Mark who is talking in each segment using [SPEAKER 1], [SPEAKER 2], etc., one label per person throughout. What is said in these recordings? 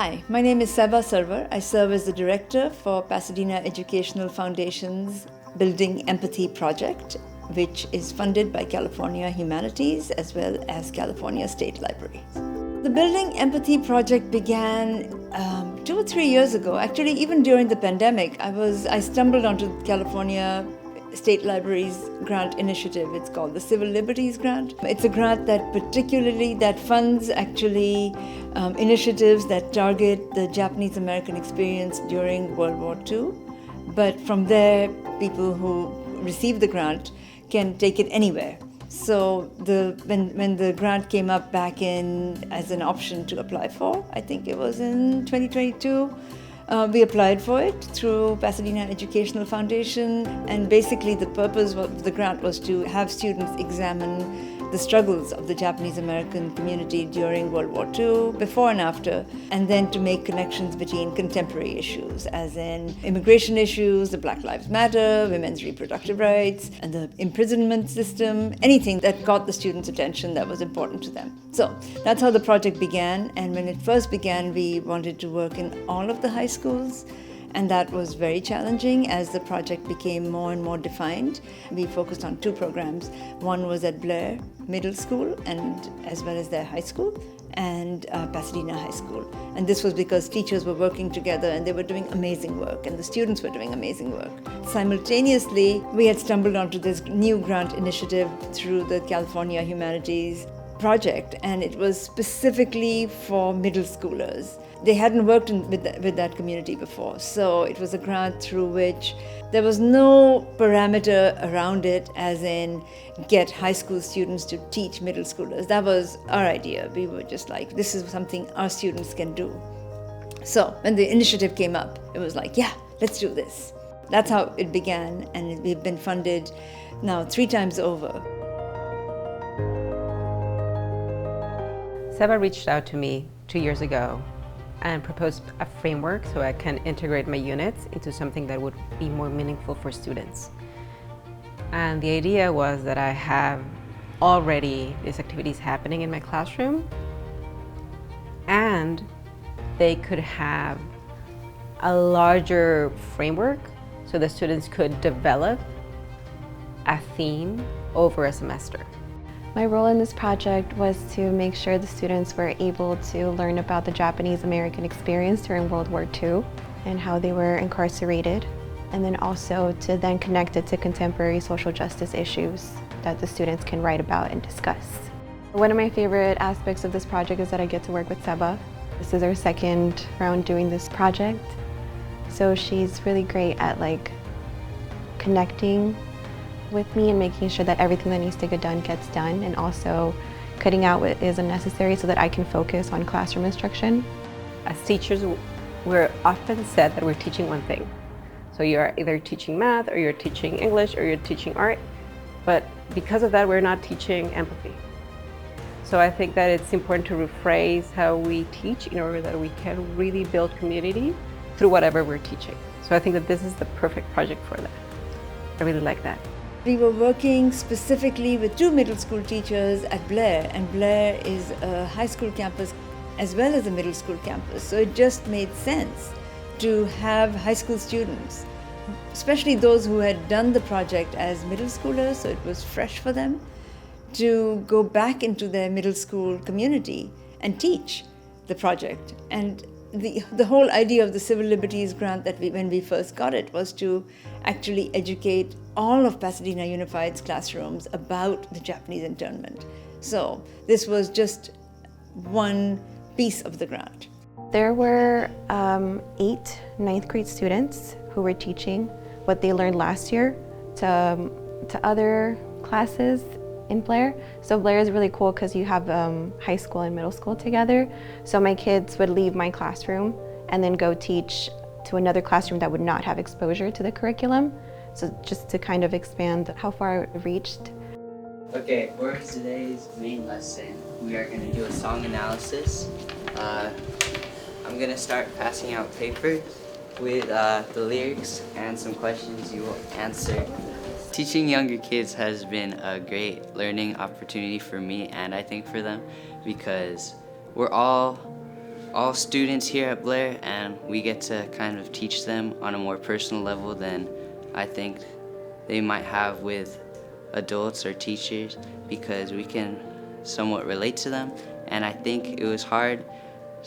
[SPEAKER 1] Hi, my name is Seba Sarwar. I serve as the director for Pasadena Educational Foundation's Building Empathy project, which is funded by California Humanities as well as California State Library. The Building Empathy project began 2 or 3 years ago. Actually, even during the pandemic, I stumbled onto California State Library's grant initiative. It's called the Civil Liberties grant. It's a grant that funds actually initiatives that target the Japanese American experience during World War II. But from there, people who receive the grant can take it anywhere. So when the grant came up back in as an option to apply for, I think it was in 2022, we applied for it through Pasadena Educational Foundation, and basically the purpose of the grant was to have students examine the struggles of the Japanese American community during World War II, before and after, and then to make connections between contemporary issues, as in immigration issues, the Black Lives Matter, women's reproductive rights, and the imprisonment system, anything that got the students' attention that was important to them. So that's how the project began, and when it first began, we wanted to work in all of the high schools, and that was very challenging as the project became more and more defined. We focused on 2 programs. One was at Blair Middle School and as well as their high school, and Pasadena High School. And this was because teachers were working together and they were doing amazing work, and the students were doing amazing work. Simultaneously, we had stumbled onto this new grant initiative through the California Humanities project, and it was specifically for middle schoolers. They hadn't worked with that community before, so it was a grant through which there was no parameter around it, as in get high school students to teach middle schoolers. That was our idea. We were just like, this is something our students can do. So when the initiative came up, it was like, yeah, let's do this. That's how it began, and we've been funded now 3 times over.
[SPEAKER 2] Seba reached out to me 2 years ago and proposed a framework so I can integrate my units into something that would be more meaningful for students. And the idea was that I have already these activities happening in my classroom, and they could have a larger framework so the students could develop a theme over a semester.
[SPEAKER 3] My role in this project was to make sure the students were able to learn about the Japanese American experience during World War II and how they were incarcerated, and then also to then connect it to contemporary social justice issues that the students can write about and discuss. One of my favorite aspects of this project is that I get to work with Seba. This is our 2nd round doing this project, so she's really great at connecting with me and making sure that everything that needs to get done gets done, and also cutting out what is unnecessary so that I can focus on classroom instruction.
[SPEAKER 2] As teachers, we're often said that we're teaching one thing. So you're either teaching math, or you're teaching English, or you're teaching art, but because of that, we're not teaching empathy. So I think that it's important to rephrase how we teach in order that we can really build community through whatever we're teaching. So I think that this is the perfect project for that. I really like that.
[SPEAKER 1] We were working specifically with 2 middle school teachers at Blair, and Blair is a high school campus as well as a middle school campus. So it just made sense to have high school students, especially those who had done the project as middle schoolers, so it was fresh for them, to go back into their middle school community and teach the project. And the whole idea of the Civil Liberties grant when we first got it was to actually educate all of Pasadena Unified's classrooms about the Japanese internment. So this was just one piece of the grant.
[SPEAKER 3] There were 8 9th grade students who were teaching what they learned last year to other classes in Blair. So Blair is really cool because you have high school and middle school together. So my kids would leave my classroom and then go teach to another classroom that would not have exposure to the curriculum. So just to kind of expand how far it reached.
[SPEAKER 4] Okay, for today's main lesson, we are going to do a song analysis. I'm going to start passing out papers with the lyrics and some questions you will answer. Teaching younger kids has been a great learning opportunity for me, and I think for them, because we're all all students here at Blair, and we get to kind of teach them on a more personal level than I think they might have with adults or teachers, because we can somewhat relate to them. And I think it was hard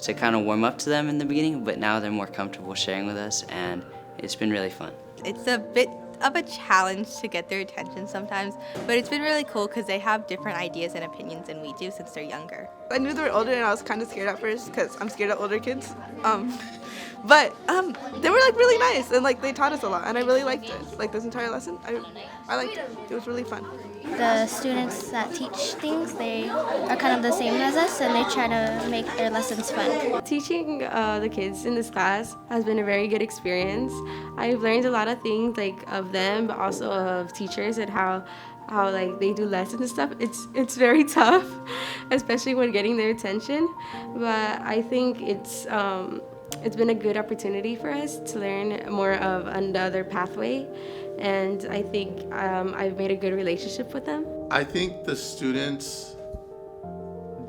[SPEAKER 4] to kind of warm up to them in the beginning, but now they're more comfortable sharing with us, and it's been really fun.
[SPEAKER 5] It's a bit of a challenge to get their attention sometimes, but it's been really cool because they have different ideas and opinions than we do since they're younger.
[SPEAKER 6] I knew they were older and I was kind of scared at first because I'm scared of older kids. But they were like really nice and like they taught us a lot and I really liked it. Like this entire lesson, I liked it. It was really fun.
[SPEAKER 7] The students that teach things, they are kind of the same as us and they try to make their lessons fun.
[SPEAKER 8] Teaching the kids in this class has been a very good experience. I've learned a lot of things like of them, but also of teachers and how like they do lessons and stuff. It's very tough, especially when getting their attention. But I think it's been a good opportunity for us to learn more of another pathway. And I think I've made a good relationship with them.
[SPEAKER 9] I think the students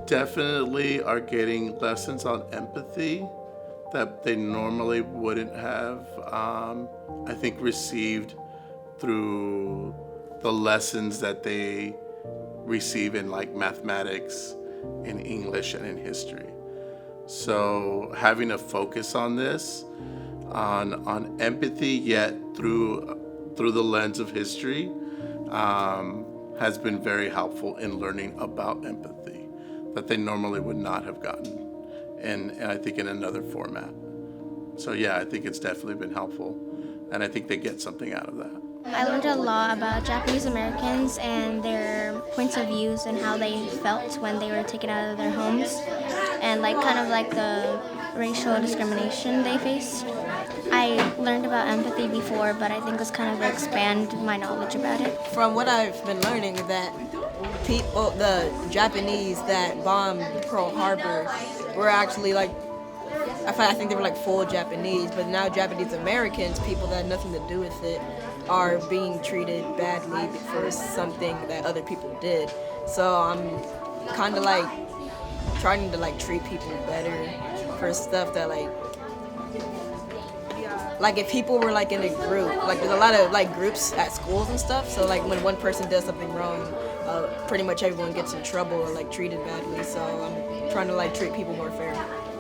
[SPEAKER 9] definitely are getting lessons on empathy that they normally wouldn't have, I think, received through the lessons that they receive in like mathematics, in English, and in history. So having a focus on this, on empathy, yet through the lens of history, has been very helpful in learning about empathy that they normally would not have gotten, and I think in another format. So yeah, I think it's definitely been helpful, and I think they get something out of that.
[SPEAKER 7] I learned a lot about Japanese Americans and their points of views and how they felt when they were taken out of their homes, and like kind of like the racial discrimination they faced. I learned about empathy before, but I think it's kind of to expand my knowledge about it.
[SPEAKER 10] From what I've been learning, that the Japanese that bombed Pearl Harbor were actually like, I think they were like full Japanese, but now Japanese Americans, people that had nothing to do with it, are being treated badly for something that other people did. So I'm kind of like trying to like treat people better for stuff that like if people were like in a group, like there's a lot of like groups at schools and stuff, so like when one person does something wrong, pretty much everyone gets in trouble or like treated badly, so I'm trying to like treat people more fair.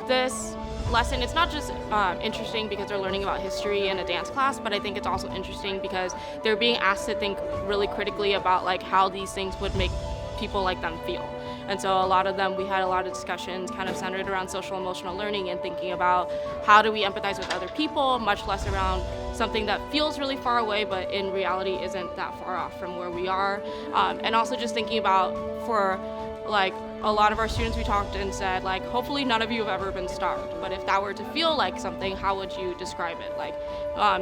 [SPEAKER 11] This lesson, it's not just interesting because they're learning about history in a dance class, but I think it's also interesting because they're being asked to think really critically about like how these things would make people like them feel. And so a lot of them, we had a lot of discussions kind of centered around social emotional learning and thinking about how do we empathize with other people, much less around something that feels really far away but in reality isn't that far off from where we are. And also just thinking about, for like a lot of our students, we talked and said like, hopefully none of you have ever been starved, but if that were to feel like something, how would you describe it? Like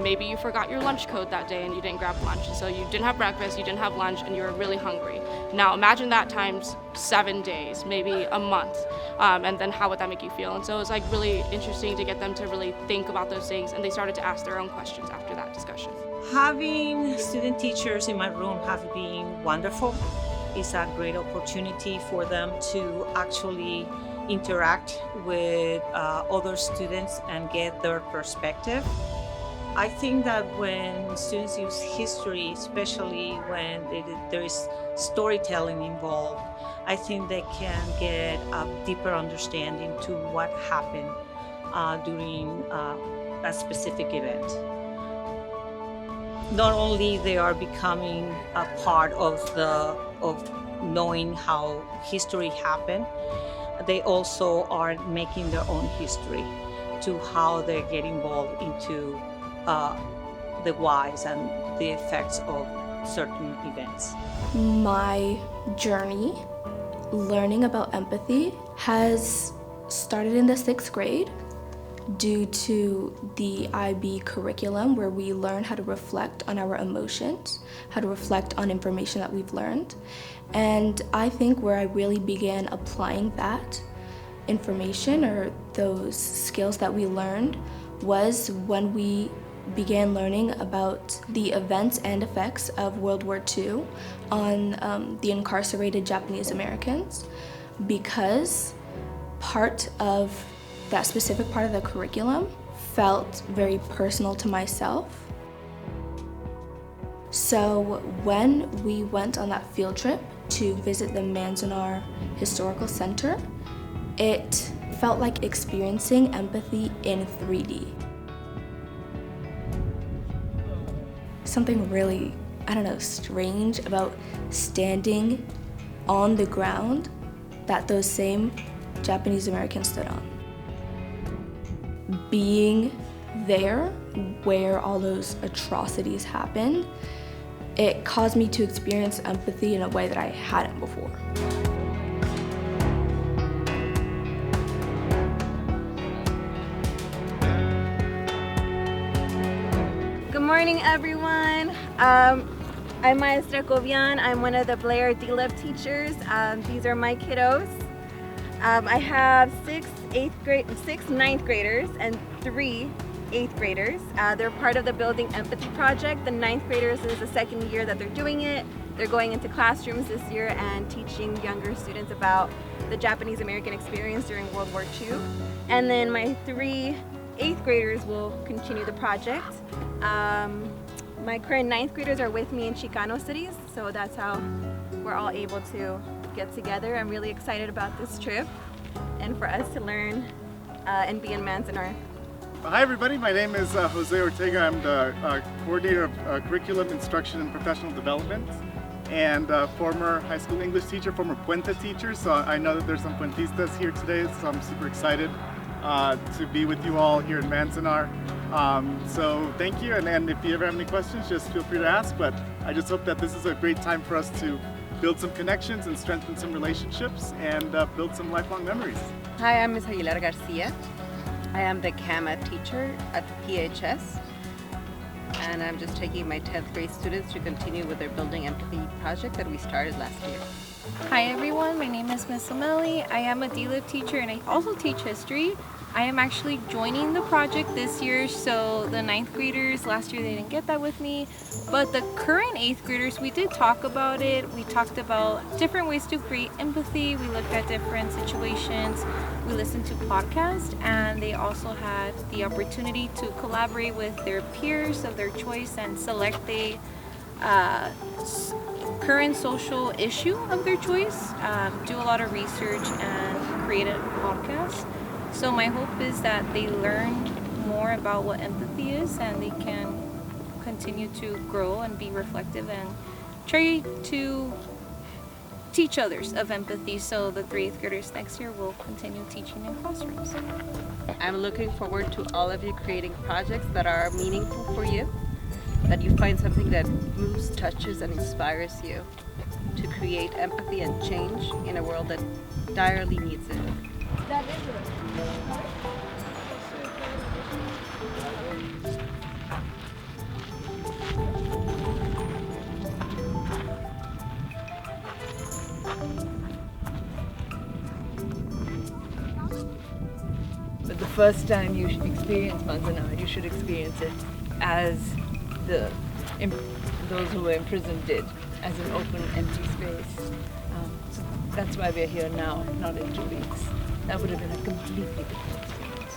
[SPEAKER 11] maybe you forgot your lunch code that day and you didn't grab lunch, so you didn't have breakfast, you didn't have lunch, and you were really hungry. Now imagine that times 7 days, maybe a month, and then how would that make you feel? And so it was like really interesting to get them to really think about those things, and they started to ask their own questions after that discussion.
[SPEAKER 12] Having student teachers in my room have been wonderful. It's a great opportunity for them to actually interact with other students and get their perspective. I think that when students use history, especially when there is storytelling involved, I think they can get a deeper understanding to what happened during a specific event. Not only they are becoming a part of knowing how history happened, they also are making their own history to how they get involved into the whys and the effects of certain events.
[SPEAKER 13] My journey learning about empathy has started in the 6th grade due to the IB curriculum, where we learn how to reflect on our emotions, how to reflect on information that we've learned. And I think where I really began applying that information or those skills that we learned was when we began learning about the events and effects of World War II on the incarcerated Japanese Americans, because part of that specific part of the curriculum felt very personal to myself. So when we went on that field trip to visit the Manzanar Historical Center, it felt like experiencing empathy in 3D. Something really, strange about standing on the ground that those same Japanese Americans stood on. Being there where all those atrocities happened, it caused me to experience empathy in a way that I hadn't before.
[SPEAKER 14] Good morning, everyone. I'm Maestra Cobian. I'm one of the Blair D-Lib teachers. These are my kiddos. I have six ninth graders and 3 8th graders. They're part of the Building Empathy Project. The 9th graders is the second year that they're doing it. They're going into classrooms this year and teaching younger students about the Japanese American experience during World War II. And then my 3 8th graders will continue the project. My current 9th graders are with me in Chicano cities, so that's how we're all able to get together. I'm really excited about this trip and for us to learn and be in Manzanar.
[SPEAKER 15] Hi everybody, my name is Jose Ortega. I'm the coordinator of curriculum, instruction, and professional development, and former high school English teacher, former Puente teacher. So I know that there's some Puentistas here today, so I'm super excited to be with you all here in Manzanar. So thank you, and if you ever have any questions, just feel free to ask, but I just hope that this is a great time for us to build some connections and strengthen some relationships and build some lifelong memories.
[SPEAKER 2] Hi, I'm Ms. Aguilar Garcia. I am the CAMA teacher at PHS, and I'm just taking my 10th grade students to continue with their Building Empathy project that we started last year.
[SPEAKER 16] Hi everyone, my name is Miss Amelie. I am a D-Lib teacher and I also teach history. I am actually joining the project this year, so the 9th graders, last year they didn't get that with me, but the current 8th graders, we did talk about it. We talked about different ways to create empathy. We looked at different situations. We listened to podcasts, and they also had the opportunity to collaborate with their peers of their choice and select a current social issue of their choice, do a lot of research and create a podcast. So my hope is that they learn more about what empathy is and they can continue to grow and be reflective and try to teach others of empathy, so the 8th graders next year will continue teaching in classrooms.
[SPEAKER 2] I'm looking forward to all of you creating projects that are meaningful for you, that you find something that moves, touches, and inspires you to create empathy and change in a world that direly needs it.
[SPEAKER 17] But the first time you experience Manzanar, you should experience it as those who were imprisoned did, as an open, empty space. So that's why we're here now, not in 2 weeks. That would have been a completely different experience.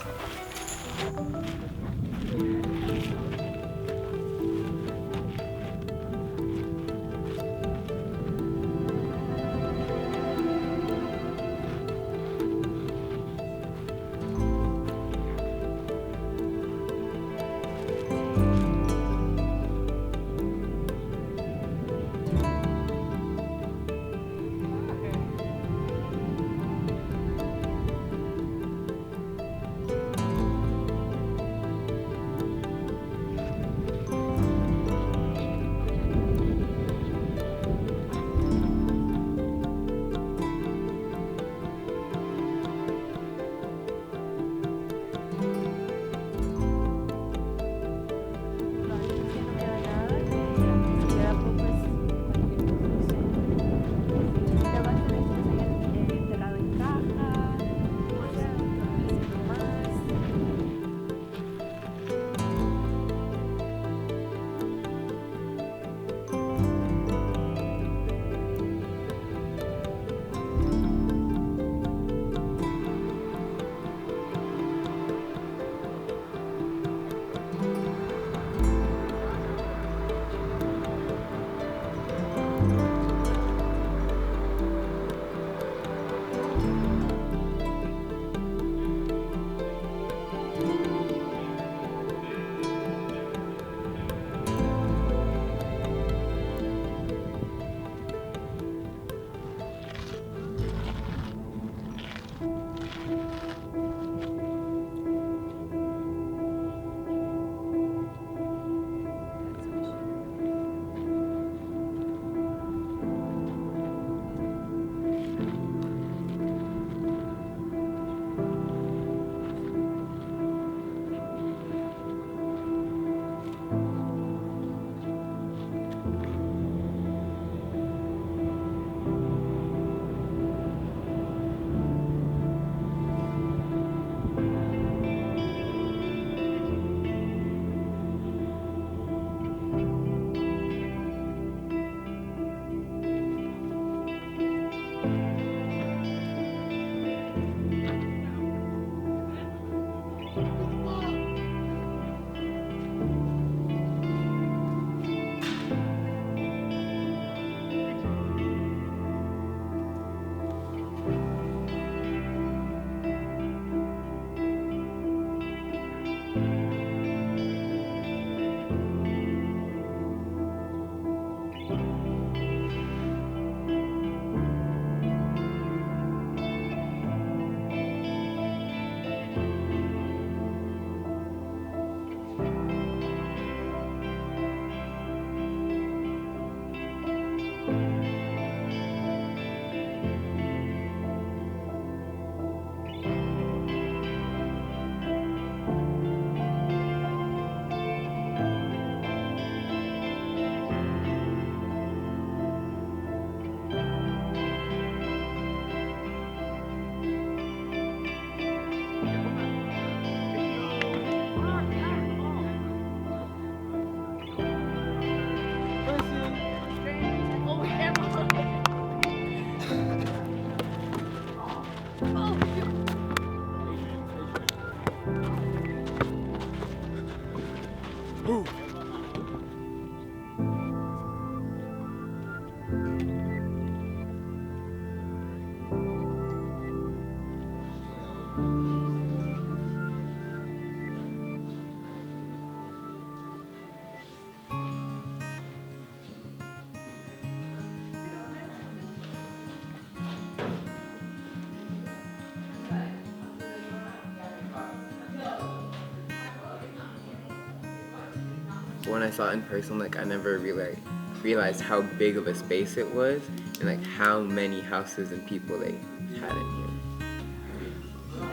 [SPEAKER 18] when I saw it in person, like I never realized how big of a space it was and like how many houses and people they had in here.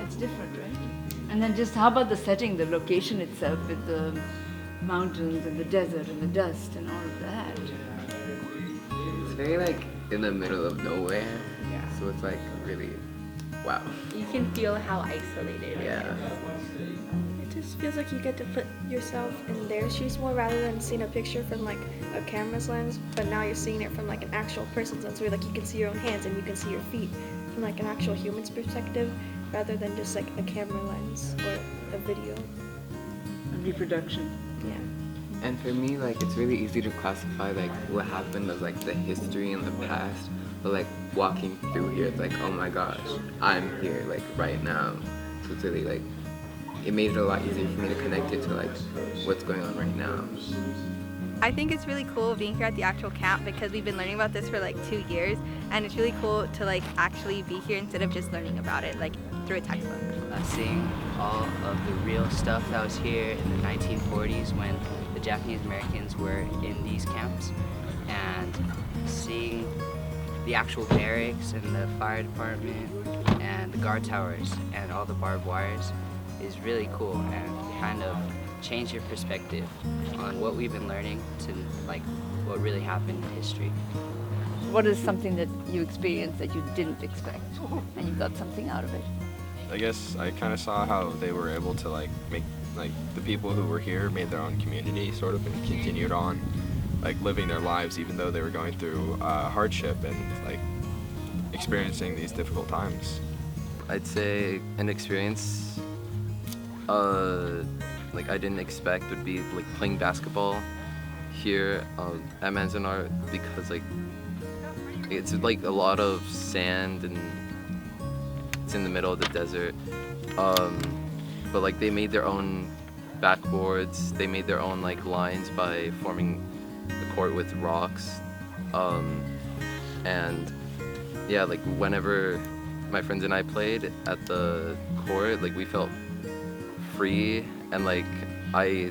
[SPEAKER 1] It's different, right? And then just how about the setting, the location itself with the mountains and the desert and the dust and all of that?
[SPEAKER 18] It's very like in the middle of nowhere.
[SPEAKER 1] Yeah.
[SPEAKER 18] So it's like really, wow.
[SPEAKER 19] You can feel how isolated
[SPEAKER 18] Yeah.
[SPEAKER 19] it is. It just feels like you get to put yourself in their shoes more rather than seeing a picture from like a camera's lens, but now you're seeing it from like an actual person's lens where like you can see your own hands and you can see your feet from like an actual human's perspective rather than just like a camera lens or a video.
[SPEAKER 1] A reproduction.
[SPEAKER 19] Yeah.
[SPEAKER 18] And for me, like it's really easy to classify like what happened as like the history in the past, but like walking through here, it's like, oh my gosh, I'm here like right now. So it's really like, it made it a lot easier for me to connect it to like what's going on right now.
[SPEAKER 5] I think it's really cool being here at the actual camp because we've been learning about this for like 2 years, and it's really cool to like actually be here instead of just learning about it like through a textbook.
[SPEAKER 4] Seeing all of the real stuff that was here in the 1940s when the Japanese Americans were in these camps, and seeing the actual barracks and the fire department and the guard towers and all the barbed wires is really cool and kind of change your perspective on what we've been learning to like what really happened in history.
[SPEAKER 1] What is something that you experienced that you didn't expect and you got something out of it?
[SPEAKER 20] I guess I kind of saw how they were able to like make like the people who were here made their own community sort of and continued on like living their lives even though they were going through hardship and like experiencing these difficult times.
[SPEAKER 21] I'd say an experience like I didn't expect would be like playing basketball here at Manzanar because like it's like a lot of sand and it's in the middle of the desert. But like they made their own backboards, they made their own like lines by forming the court with rocks. And yeah, like whenever my friends and I played at the court, like we felt free, and like I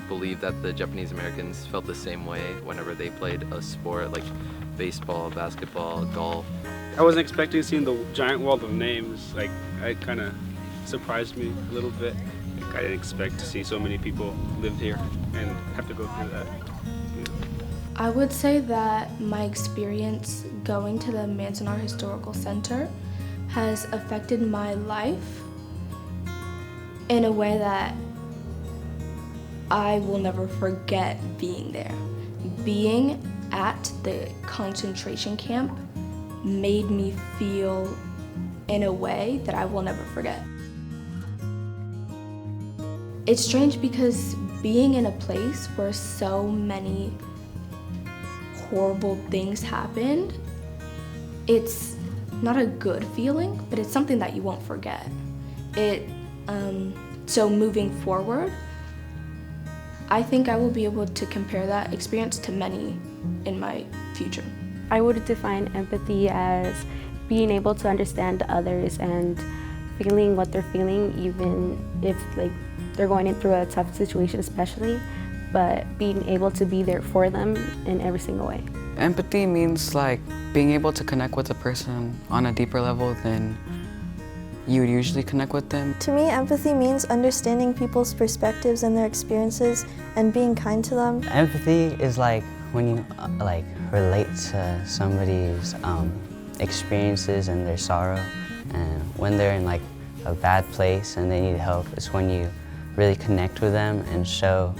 [SPEAKER 21] believe that the Japanese Americans felt the same way whenever they played a sport like baseball, basketball, golf.
[SPEAKER 22] I wasn't expecting seeing the giant wall of names. Like it kind of surprised me a little bit. Like, I didn't expect to see so many people live here and have to go through that.
[SPEAKER 13] I would say that my experience going to the Manzanar Historical Center has affected my life in a way that I will never forget being there. Being at the concentration camp made me feel in a way that I will never forget. It's strange because being in a place where so many horrible things happened, it's not a good feeling, but it's something that you won't forget. So moving forward, I think I will be able to compare that experience to many in my future.
[SPEAKER 3] I would define empathy as being able to understand others and feeling what they're feeling, even if like they're going through a tough situation especially, but being able to be there for them in every single way.
[SPEAKER 23] Empathy means like being able to connect with a person on a deeper level than you would usually connect with them.
[SPEAKER 24] To me, empathy means understanding people's perspectives and their experiences and being kind to them.
[SPEAKER 25] Empathy is like when you like relate to somebody's experiences and their sorrow, and when they're in like a bad place and they need help, it's when you really connect with them and show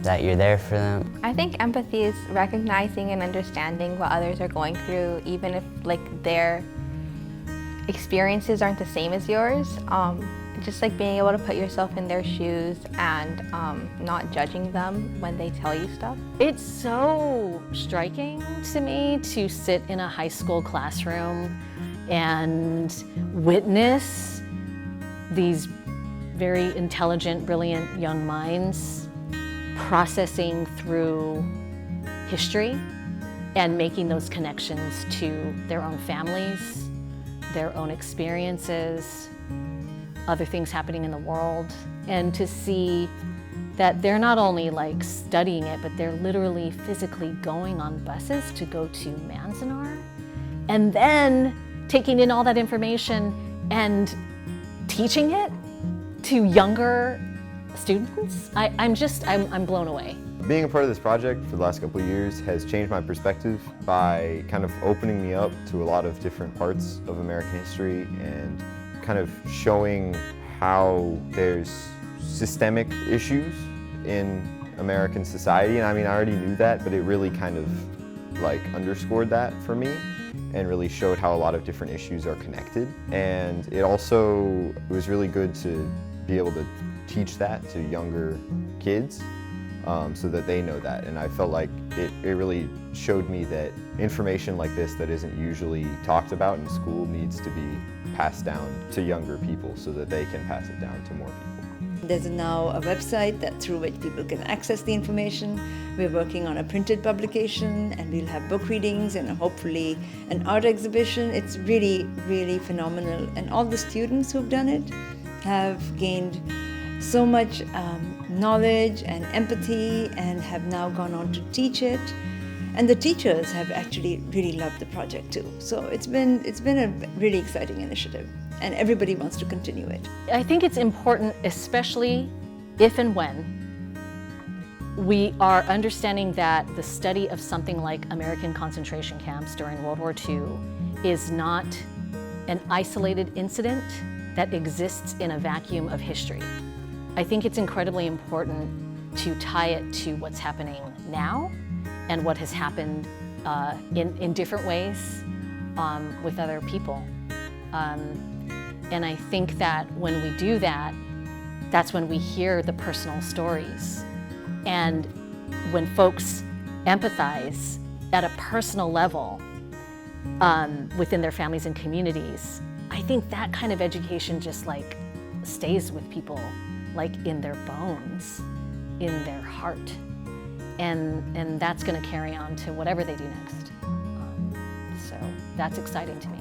[SPEAKER 25] that you're there for them.
[SPEAKER 26] I think empathy is recognizing and understanding what others are going through, even if like their experiences aren't the same as yours. Just like being able to put yourself in their shoes and not judging them when they tell you stuff.
[SPEAKER 27] It's so striking to me to sit in a high school classroom and witness these very intelligent, brilliant young minds processing through history and making those connections to their own families, their own experiences, other things happening in the world, and to see that they're not only like studying it, but they're literally physically going on buses to go to Manzanar and then taking in all that information and teaching it to younger students. I'm blown away.
[SPEAKER 6] Being a part of this project for the last couple of years has changed my perspective by kind of opening me up to a lot of different parts of American history and kind of showing how there's systemic issues in American society. And I mean, I already knew that, but it really kind of like underscored that for me and really showed how a lot of different issues are connected. And it was really good to be able to teach that to younger kids so that they know that. And I felt like it really showed me that information like this that isn't usually talked about in school needs to be passed down to younger people so that they can pass it down to more people.
[SPEAKER 1] There's now a website through which people can access the information. We're working on a printed publication, and we'll have book readings and hopefully an art exhibition. It's really, really phenomenal. And all the students who've done it have gained so much knowledge and empathy and have now gone on to teach it. And the teachers have actually really loved the project too. So it's been a really exciting initiative, and everybody wants to continue it.
[SPEAKER 27] I think it's important, especially if and when we are understanding that the study of something like American concentration camps during World War II is not an isolated incident that exists in a vacuum of history. I think it's incredibly important to tie it to what's happening now and what has happened in different ways with other people. And I think that when we do that, that's when we hear the personal stories. And when folks empathize at a personal level within their families and communities, I think that kind of education just like stays with people, like in their bones, in their heart. And that's gonna carry on to whatever they do next. So that's exciting to me.